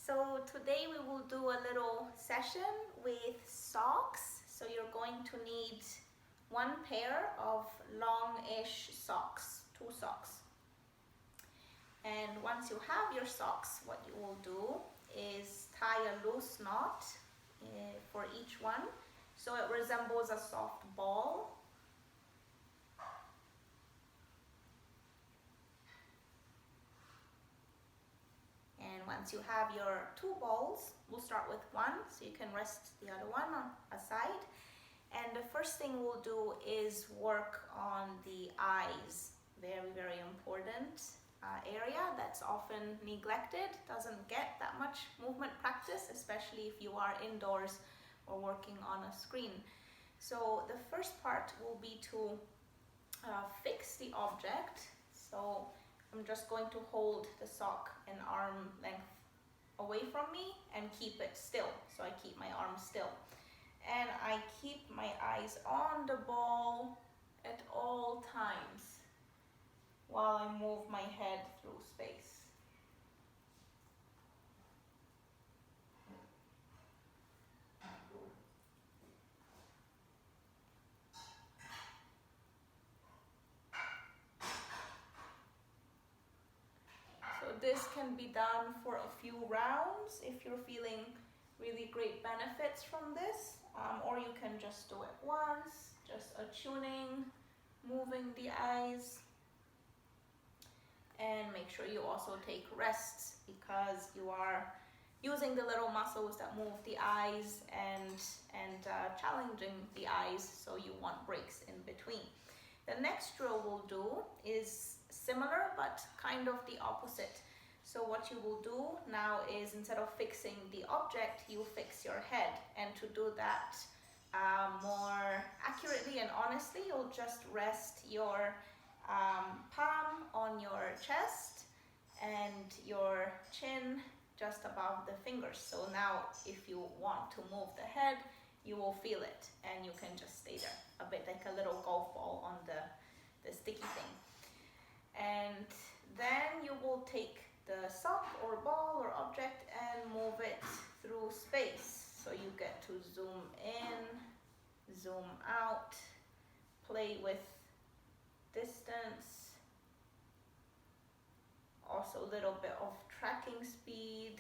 So today we will do a little session with socks. So you're going to need one pair of long-ish socks, 2 socks. And once you have your socks, what you will do is tie a loose knot for each one so it resembles a soft ball. And once you have your 2 balls, we'll start with one so you can rest the other one on a side. And the first thing we'll do is work on the eyes. Very, very important area that's often neglected, doesn't get that much movement practice, especially if you are indoors or working on a screen. So the first part will be to fix the object. So I'm just going to hold the sock an arm length away from me and keep it still. So I keep my arm still. And I keep my eyes on the ball at all times while I move my head through space. So this can be done for a few rounds if you're feeling really great benefits from this, or you can just do it once, just attuning, moving the eyes. And make sure you also take rests because you are using the little muscles that move the eyes and challenging the eyes, so you want breaks in between. The next drill we'll do is similar but kind of the opposite. So what you will do now is, instead of fixing the object, you fix your head. And to do that more accurately and honestly, you'll just rest your palm on your chest and your chin just above the fingers. So now if you want to move the head, you will feel it and you can just stay there, a bit like a little golf ball on the sticky thing. And then you will take the sock or ball or object and move it through space. So you get to zoom in, zoom out, play with distance, also a little bit of tracking speed.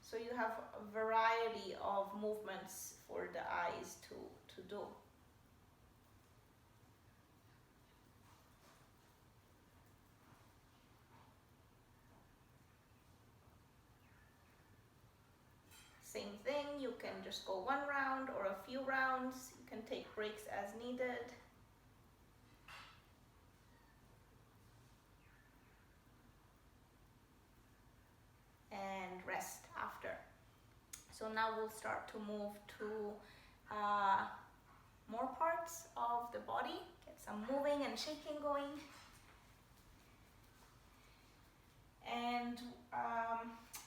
So you have a variety of movements for the eyes to do. Same thing, you can just go one round or a few rounds. You can take breaks as needed. And rest after. So now we'll start to move to more parts of the body. Get some moving and shaking going. And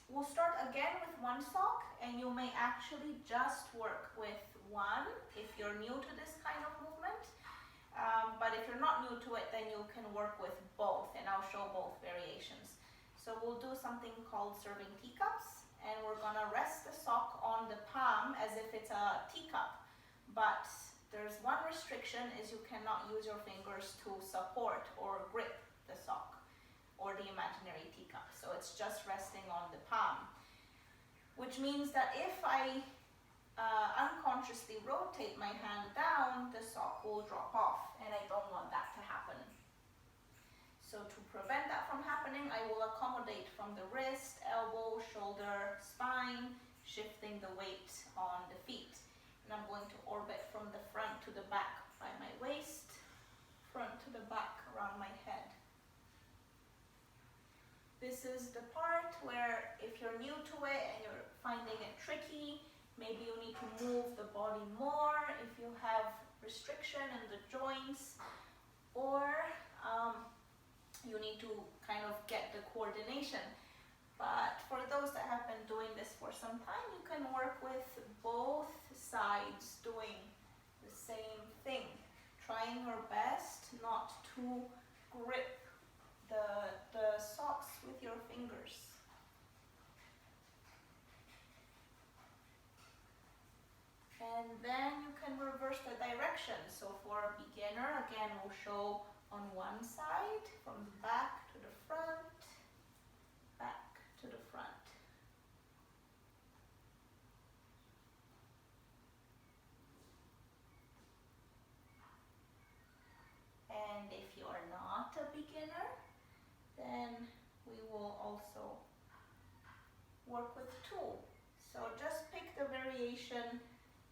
we'll start again with one sock, and you may actually just work with one if you're new to this kind of movement. But if you're not new to it, then you can work with both, and I'll show both variations. So we'll do something called serving teacups, and we're gonna rest the sock on the palm as if it's a teacup. But there's one restriction, is you cannot use your fingers to support or grip the sock or the imaginary teacup. So it's just resting on the palm, which means that if I unconsciously rotate my hand down, the sock will drop off, and I don't want that to happen. So to prevent that from happening, I will accommodate from the wrist, elbow, shoulder, spine, shifting the weight on the feet. And I'm going to orbit from the front to the back by my waist, front to the back around my head. This is the part where if you're new to it and you're finding it tricky, maybe you need to move the body more if you have restriction in the joints, or you need to kind of get the coordination. But for those that have been doing this for some time, you can work with both sides doing the same thing, trying your best not to grip the socks with your fingers. And then you can reverse the direction. So for a beginner, again, we'll show on one side, from the back to the front, back to the front. And if you are not a beginner, then we will also work with two. So just pick the variation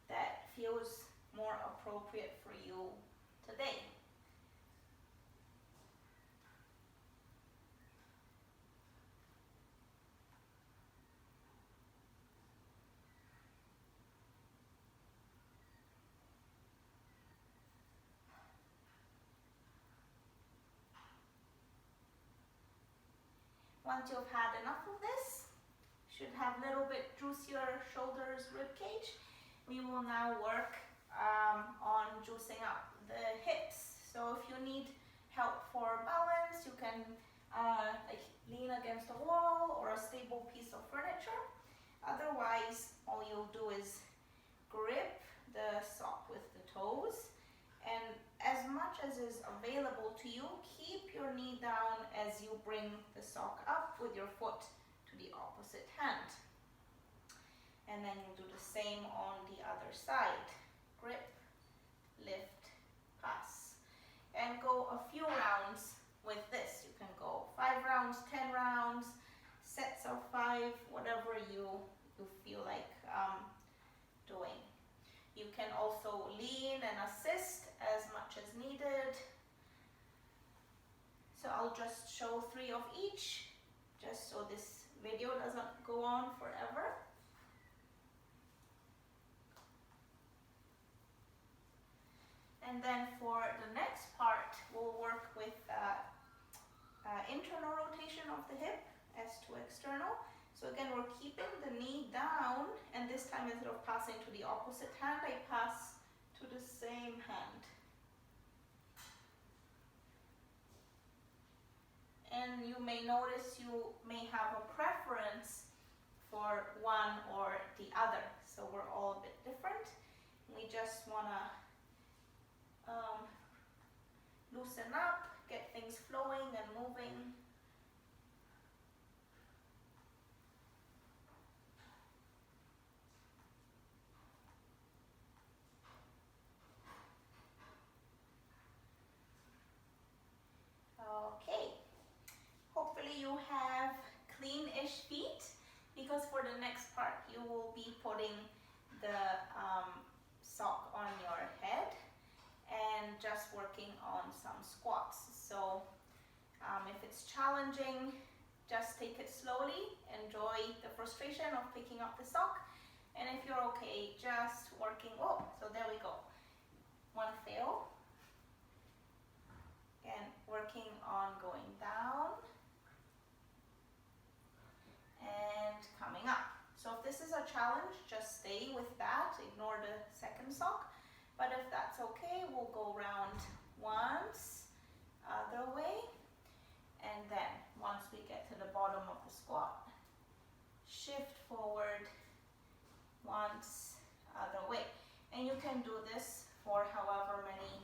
that feels more appropriate for you today. Once you've had enough of this, should have a little bit juicier shoulders, rib cage. We will now work on juicing up the hips. So if you need help for balance, you can like lean against a wall or a stable piece of furniture. Otherwise, all you'll do is grip the sock with the toes, and as much as is available to you, keep your knee down as you bring the sock up with your foot to the opposite hand. And then you do the same on the other side. Grip, lift, pass. And go a few rounds with this. You can go 5 rounds, 10 rounds, sets of 5, whatever you feel like doing. You can also lean and assist as much as needed. So I'll just show 3 of each, just so this video doesn't go on forever. And then for the next part, we'll work with internal rotation of the hip as to external. So again, we're keeping the knee down, and this time instead of passing to the opposite hand, I pass to the same hand. And you may notice you may have a preference for one or the other. So we're all a bit different. We just want to loosen up, get things flowing and moving. Okay, hopefully you have clean-ish feet, because for the next part you will be putting the sock on your head and just working on some squats. So if it's challenging, just take it slowly, enjoy the frustration of picking up the sock, and if you're okay, just working, oh, so there we go, one fail. And working on going down and coming up. So if this is a challenge, just stay with that, ignore the second sock. But if that's okay, we'll go round once, other way, and then once we get to the bottom of the squat, shift forward once, other way. And you can do this for however many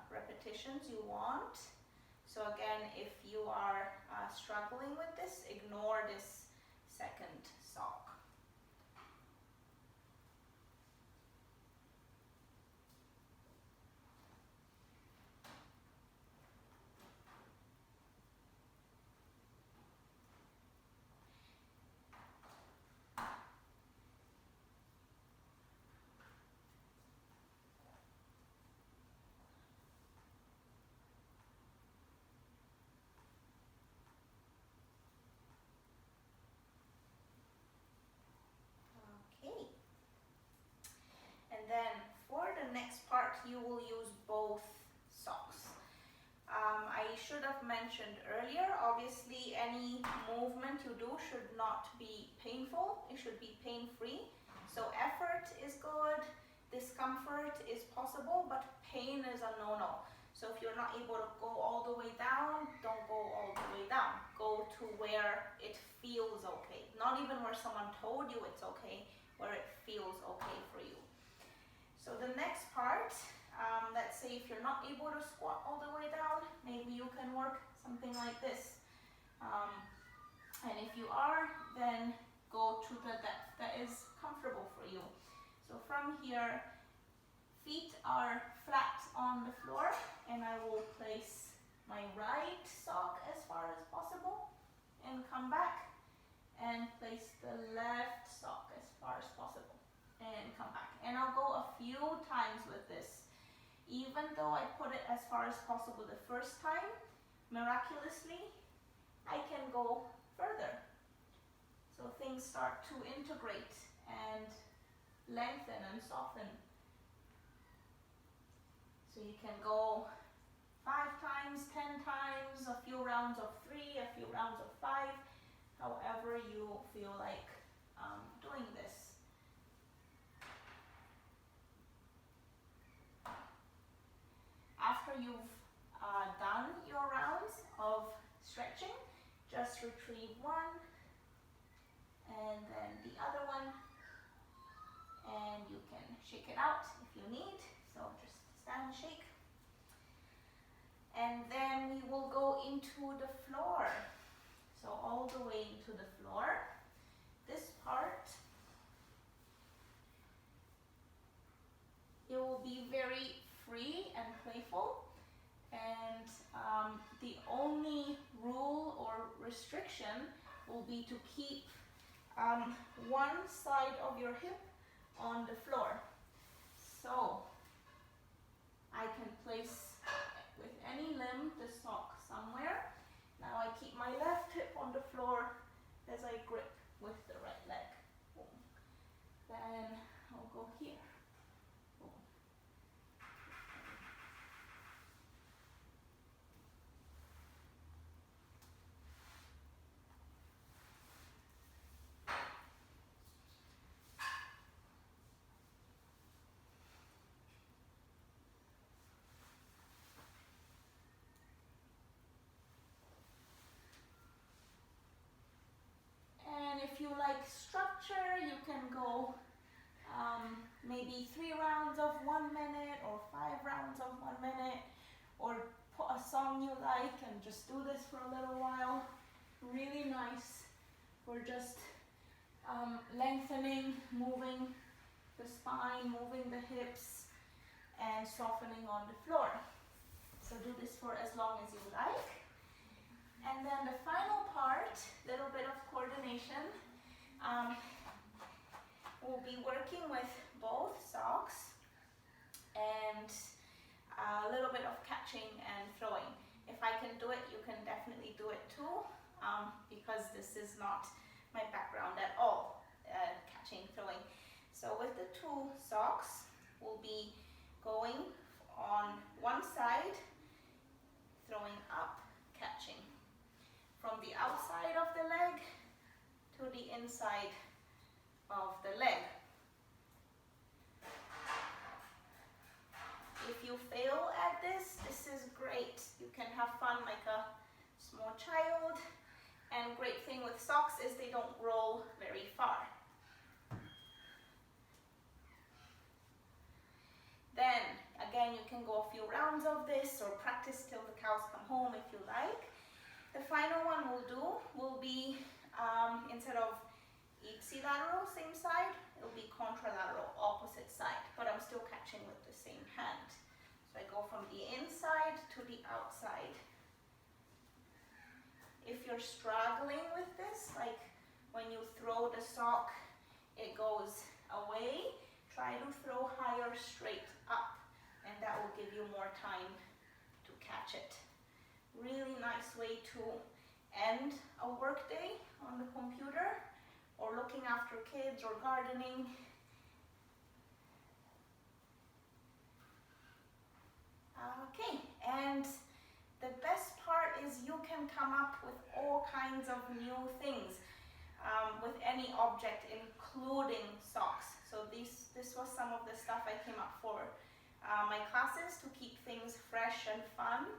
repetitions you want. So again, if you are struggling with this, ignore this second sock. Then for the next part, you will use both socks. I should have mentioned earlier, obviously any movement you do should not be painful, it should be pain-free. So effort is good, discomfort is possible, but pain is a no-no. So if you're not able to go all the way down, don't go all the way down. Go to where it feels okay. Not even where someone told you it's okay, where it feels okay for you. So the next part, let's say if you're not able to squat all the way down, maybe you can work something like this. And if you are, then go to the depth that is comfortable for you. So from here, feet are flat on the floor, and I will place my right sock as far as possible and come back and place the left sock as far as possible and come back. And I'll go a few times with this. Even though I put it as far as possible the first time, miraculously, I can go further. So things start to integrate and lengthen and soften. So you can go 5 times, 10 times, a few rounds of 3, a few rounds of 5, however you feel like doing this. After you've done your rounds of stretching, just retrieve one and then the other one, and you can shake it out if you need. So just stand, shake. And then we will go into the floor. So all the way into the floor. This part, it will be very free and playful. And the only rule or restriction will be to keep one side of your hip on the floor. So I can place with any limb the sock somewhere. Now I keep my left hip on the floor as I grip with the right leg. Boom. Then I'll go here. Boom. If you like structure, you can go maybe 3 rounds of 1 minute or 5 rounds of 1 minute, or put a song you like and just do this for a little while. Really nice for just lengthening, moving the spine, moving the hips, and softening on the floor. So do this for as long as you like. And then the final part, little bit of coordination. We'll be working with both socks and a little bit of catching and throwing. If I can do it, you can definitely do it too, because this is not my background at all, catching, throwing. So with the 2 socks, we'll be going on one side, throwing up, catching. From the outside of the leg to the inside of the leg. If you fail at this, this is great. You can have fun like a small child. And great thing with socks is they don't roll very far. Then, again, you can go a few rounds of this or practice till the cows come home if you like. The final one we'll do will be, instead of ipsilateral, same side, it'll be contralateral, opposite side, but I'm still catching with the same hand. So I go from the inside to the outside. If you're struggling with this, like when you throw the sock, it goes away, try to throw higher straight up, and that will give you more time to catch it. Really nice way to end a workday on the computer or looking after kids or gardening. Okay, and the best part is you can come up with all kinds of new things with any object, including socks. So this was some of the stuff I came up for my classes to keep things fresh and fun.